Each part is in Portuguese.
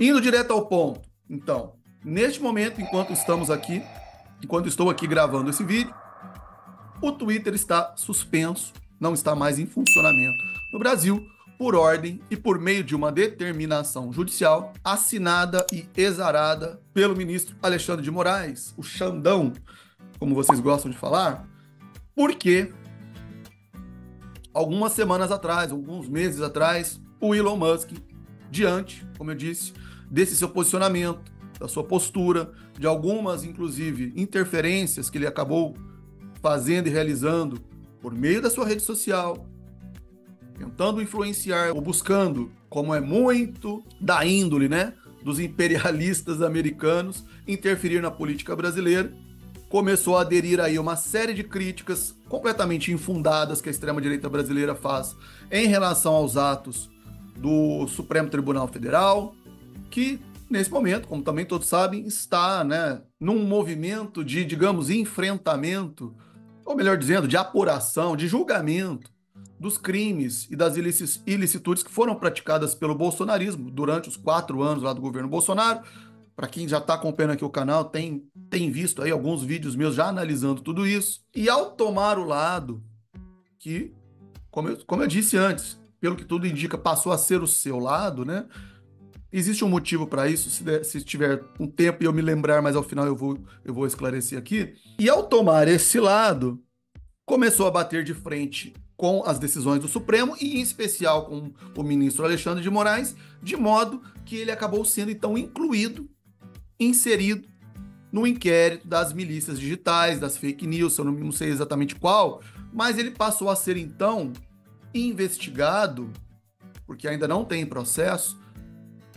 Indo direto ao ponto, então, neste momento, enquanto estou aqui gravando esse vídeo, o Twitter está suspenso, não está mais em funcionamento no Brasil, por ordem e por meio de uma determinação judicial assinada e exarada pelo ministro Alexandre de Moraes, o Xandão, como vocês gostam de falar, porque algumas semanas atrás, alguns meses atrás, o Elon Musk, diante, como eu disse, desse seu posicionamento, da sua postura, de algumas, inclusive, interferências que ele acabou fazendo e realizando por meio da sua rede social, tentando influenciar ou buscando, como é muito da índole, né, dos imperialistas americanos, interferir na política brasileira, começou a aderir aí uma série de críticas completamente infundadas que a extrema-direita brasileira faz em relação aos atos do Supremo Tribunal Federal, que nesse momento, como também todos sabem, está, né, num movimento de, digamos, enfrentamento, ou melhor dizendo, de apuração, de julgamento dos crimes e das ilicitudes que foram praticadas pelo bolsonarismo durante os 4 anos lá do governo Bolsonaro. Para quem já está acompanhando aqui o canal, tem visto aí alguns vídeos meus já analisando tudo isso. E ao tomar o lado que, como eu disse antes, pelo que tudo indica, passou a ser o seu lado, né? Existe um motivo para isso, se tiver um tempo e eu me lembrar, mas ao final eu vou esclarecer aqui. E ao tomar esse lado, começou a bater de frente com as decisões do Supremo e, em especial, com o ministro Alexandre de Moraes, de modo que ele acabou sendo, então, inserido no inquérito das milícias digitais, das fake news, eu não sei exatamente qual, mas ele passou a ser, então, investigado, porque ainda não tem processo,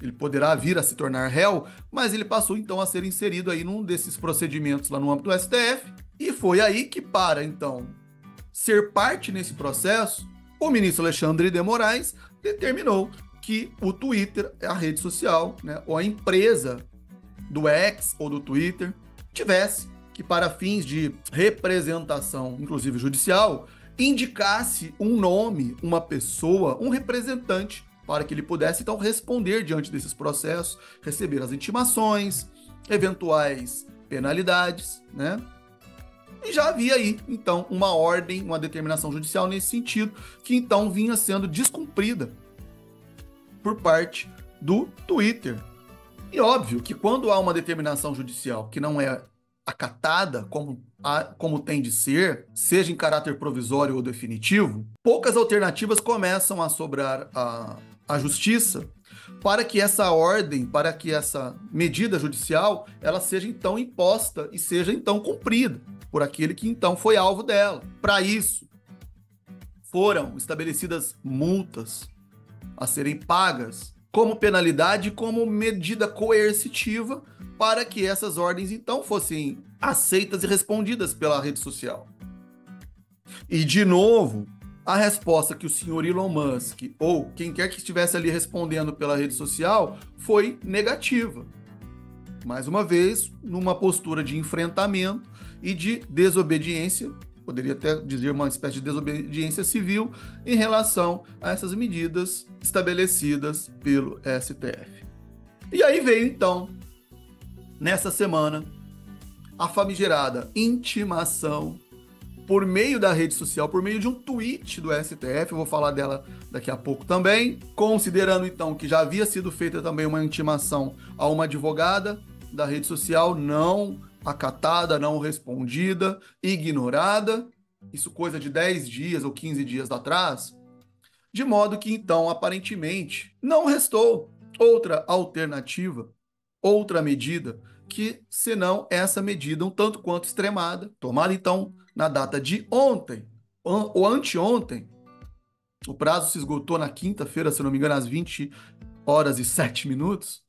ele poderá vir a se tornar réu, mas ele passou, então, a ser inserido aí num desses procedimentos lá no âmbito do STF, e foi aí que, para, então, ser parte nesse processo, o ministro Alexandre de Moraes determinou que o Twitter, a rede social, né, ou a empresa do X ou do Twitter, tivesse que, para fins de representação, inclusive judicial, indicasse um nome, uma pessoa, um representante, para que ele pudesse, então, responder diante desses processos, receber as intimações, eventuais penalidades, né? E já havia aí, então, uma ordem, uma determinação judicial nesse sentido, que então vinha sendo descumprida por parte do Twitter. E óbvio que quando há uma determinação judicial que não é acatada como tem de ser, seja em caráter provisório ou definitivo, poucas alternativas começam a sobrar à justiça para que essa ordem, para que essa medida judicial, ela seja então imposta e seja então cumprida por aquele que então foi alvo dela. Para isso, foram estabelecidas multas a serem pagas como penalidade, como medida coercitiva, para que essas ordens então fossem aceitas e respondidas pela rede social. E, de novo, a resposta que o senhor Elon Musk, ou quem quer que estivesse ali respondendo pela rede social, foi negativa. Mais uma vez, numa postura de enfrentamento e de desobediência, poderia até dizer uma espécie de desobediência civil, em relação a essas medidas estabelecidas pelo STF. E aí veio, então, nessa semana, a famigerada intimação por meio da rede social, por meio de um tweet do STF, eu vou falar dela daqui a pouco também, considerando, então, que já havia sido feita também uma intimação a uma advogada da rede social, não acatada, não respondida, ignorada, isso coisa de 10 dias ou 15 dias atrás, de modo que, então, aparentemente, não restou outra alternativa, outra medida, que senão essa medida um tanto quanto extremada, tomada, então, na data de ontem, ou anteontem, o prazo se esgotou na quinta-feira, se não me engano, às 20h07,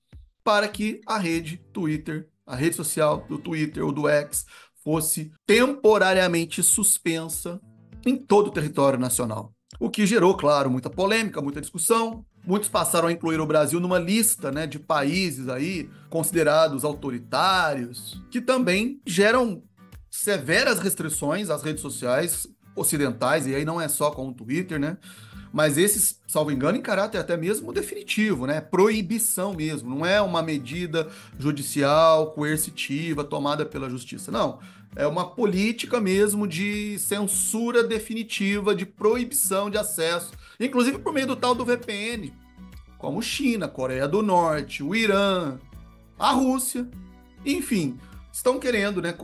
para que a rede Twitter, a rede social do Twitter ou do X, fosse temporariamente suspensa em todo o território nacional. O que gerou, claro, muita polêmica, muita discussão. Muitos passaram a incluir o Brasil numa lista, né, de países aí considerados autoritários, que também geram severas restrições às redes sociais ocidentais, e aí não é só com o Twitter, né? mas esses, salvo engano, em caráter até mesmo definitivo, né? Proibição mesmo, não é uma medida judicial, coercitiva, tomada pela justiça, não. É uma política mesmo de censura definitiva, de proibição de acesso, inclusive por meio do tal do VPN, como China, Coreia do Norte, o Irã, a Rússia, enfim, estão querendo, né,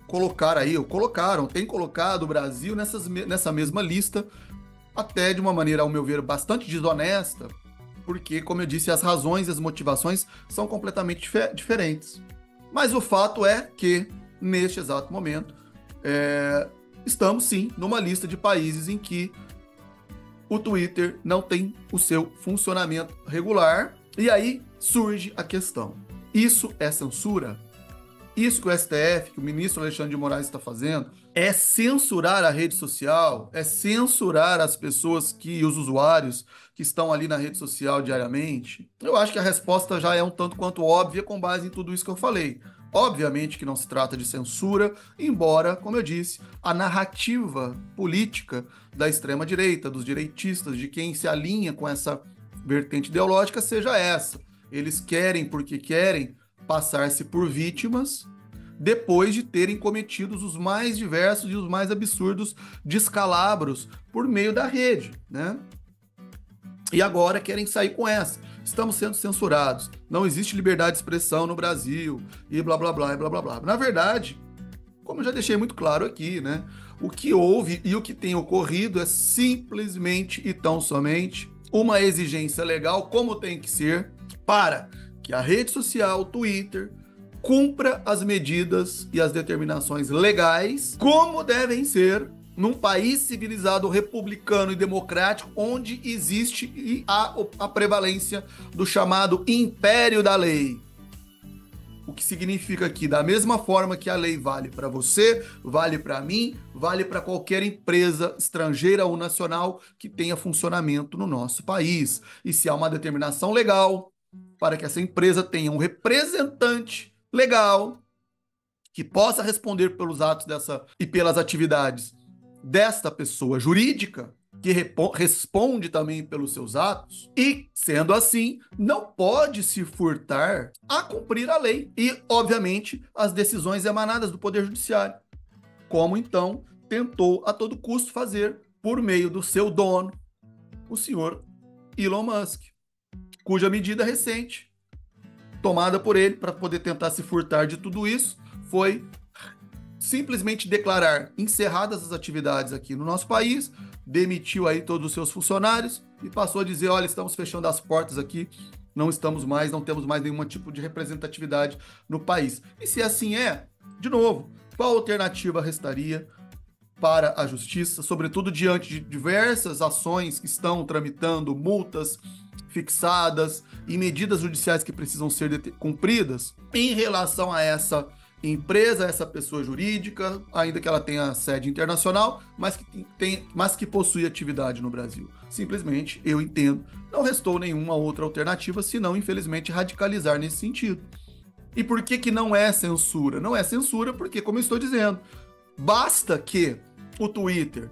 colocar aí, ou colocaram, tem colocado o Brasil nessa mesma lista, até de uma maneira, ao meu ver, bastante desonesta, porque, como eu disse, as razões e as motivações são completamente diferentes. Mas o fato é que, neste exato momento, estamos sim numa lista de países em que o Twitter não tem o seu funcionamento regular. E aí surge a questão: isso é censura? Isso que o STF, que o ministro Alexandre de Moraes está fazendo, é censurar a rede social? É censurar as pessoas os usuários que estão ali na rede social diariamente? Eu acho que a resposta já é um tanto quanto óbvia com base em tudo isso que eu falei. Obviamente que não se trata de censura, embora, como eu disse, a narrativa política da extrema-direita, dos direitistas, de quem se alinha com essa vertente ideológica, seja essa. Eles querem, porque querem, passar-se por vítimas depois de terem cometido os mais diversos e os mais absurdos descalabros por meio da rede, né? E agora querem sair com essa. Estamos sendo censurados, não existe liberdade de expressão no Brasil, e blá blá blá, e blá blá blá. Na verdade, como eu já deixei muito claro aqui, né? O que houve e o que tem ocorrido é simplesmente e tão somente uma exigência legal, como tem que ser, para que a rede social, o Twitter, cumpra as medidas e as determinações legais, como devem ser num país civilizado, republicano e democrático, onde existe a prevalência do chamado império da lei. O que significa que, da mesma forma que a lei vale para você, vale para mim, vale para qualquer empresa estrangeira ou nacional que tenha funcionamento no nosso país. E se há uma determinação legal para que essa empresa tenha um representante legal que possa responder pelos atos e pelas atividades desta pessoa jurídica, que responde também pelos seus atos, e, sendo assim, não pode se furtar a cumprir a lei e, obviamente, as decisões emanadas do Poder Judiciário, como, então, tentou a todo custo fazer por meio do seu dono, o senhor Elon Musk, cuja medida recente, tomada por ele para poder tentar se furtar de tudo isso, foi simplesmente declarar encerradas as atividades aqui no nosso país, demitiu aí todos os seus funcionários e passou a dizer: olha, estamos fechando as portas aqui, não temos mais nenhum tipo de representatividade no país. E se assim é, de novo, qual alternativa restaria para a justiça, sobretudo diante de diversas ações que estão tramitando, multas fixadas e medidas judiciais que precisam ser cumpridas em relação a essa empresa, essa pessoa jurídica, ainda que ela tenha sede internacional, mas que possui atividade no Brasil? Simplesmente, eu entendo, não restou nenhuma outra alternativa, senão, infelizmente, radicalizar nesse sentido. E por que não é censura? Não é censura porque, como eu estou dizendo, basta que o Twitter,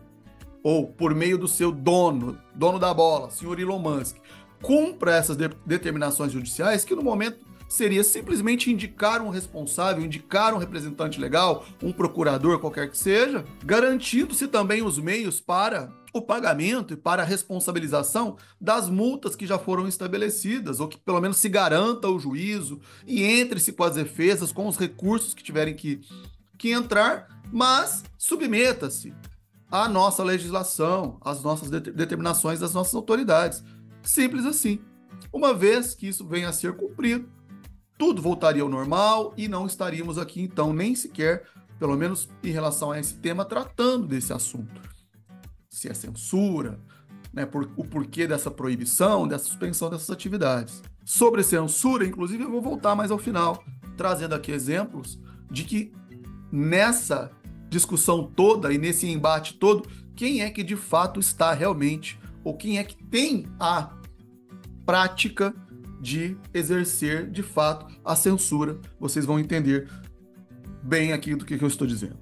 ou por meio do seu dono da bola, senhor Elon Musk, cumpra essas determinações judiciais, que no momento seria simplesmente indicar um responsável, indicar um representante legal, um procurador, qualquer que seja, garantindo-se também os meios para o pagamento e para a responsabilização das multas que já foram estabelecidas, ou que pelo menos se garanta o juízo e entre-se com as defesas, com os recursos que tiverem que entrar, mas submeta-se à nossa legislação, às nossas determinações das nossas autoridades. Simples assim. Uma vez que isso venha a ser cumprido, tudo voltaria ao normal e não estaríamos aqui, então, nem sequer, pelo menos em relação a esse tema, tratando desse assunto. Se é censura, né, o porquê dessa proibição, dessa suspensão dessas atividades. Sobre censura, inclusive, eu vou voltar mais ao final, trazendo aqui exemplos de que nessa discussão toda e nesse embate todo, quem é que de fato está realmente, ou quem é que tem a prática de exercer, de fato, a censura. Vocês vão entender bem aqui do que eu estou dizendo.